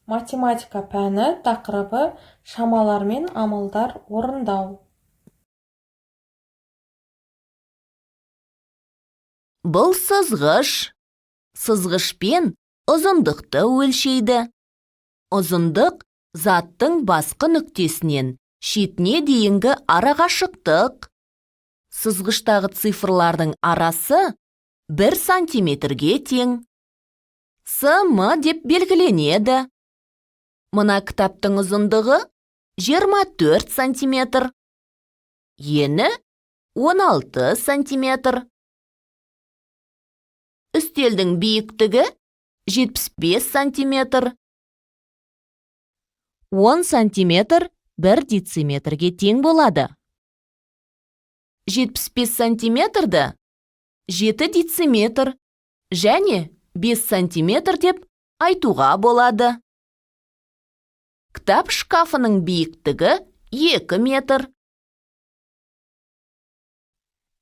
Математика пәні тақырыбы шамалар мен амалдар орындау. Бұл сызғыш. Сызғышпен ұзындықты өлшейді. Ұзындық заттың басқы нүктесінен шетіне дейінгі арақашықтық. Сызғыштағы цифрлардың арасы 1 сантиметрге тең. СМ деп белгіленеді. Мына кітаптың ұзындығы 24 сантиметр. Ені 16 сантиметр. Үстелдің биіктігі 75 сантиметр. 10 сантиметр 1 дециметрге тең болады. 75 сантиметрді 7 дециметр және 5 сантиметр деп айтуға болады. Кітап шкафының биіктігі 2 метр.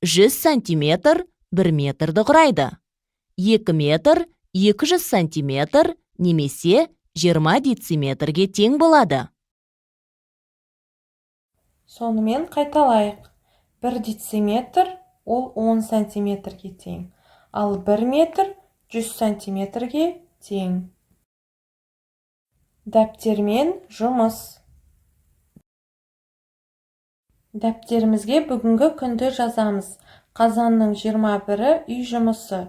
100 сантиметр 1 метрді құрайды. 2 метр 200 сантиметр немесе 20 дециметрге тең болады. Сонымен қайталайық. 1 дециметр ол 10 сантиметрге тең, ал 1 метр 100 сантиметрге тең. Дәптермен жұмыс. Дәптерімізге бүгінгі күнді жазамыз. Қазанның 21-і үй жұмысы.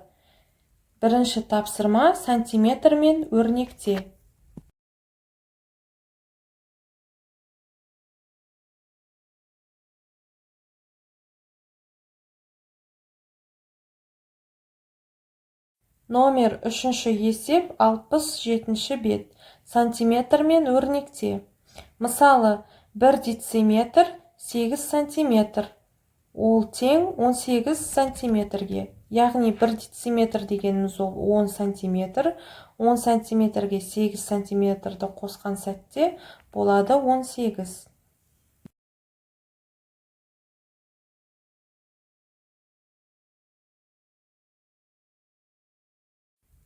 Бірінші тапсырма сантиметрмен өрнекте. Номер 3-ші есеп 67-ші бет. Сантиметрмен өрнекте. Мысалы, 1 дециметр 8 сантиметр. Ол тең 18 сантиметрге. Яғни 1 дециметр дегеніміз ол 10 сантиметр. 10 сантиметрге 8 сантиметрді қосқан сәтте болады 18.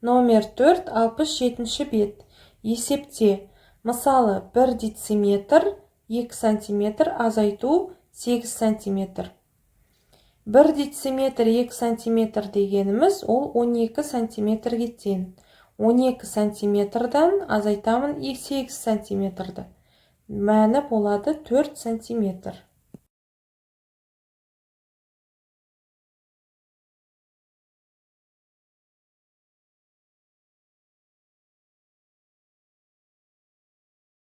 Номер 4, 67-ші бет. Есепте. Мысалы, 1 дециметр 2 сантиметр азайту 8 сантиметр. 1 дециметр 2 сантиметр дегеніміз ол 12 сантиметрге тең. 12 сантиметрдан азайтамын 8 сантиметрді. Мәні болады 4 сантиметр.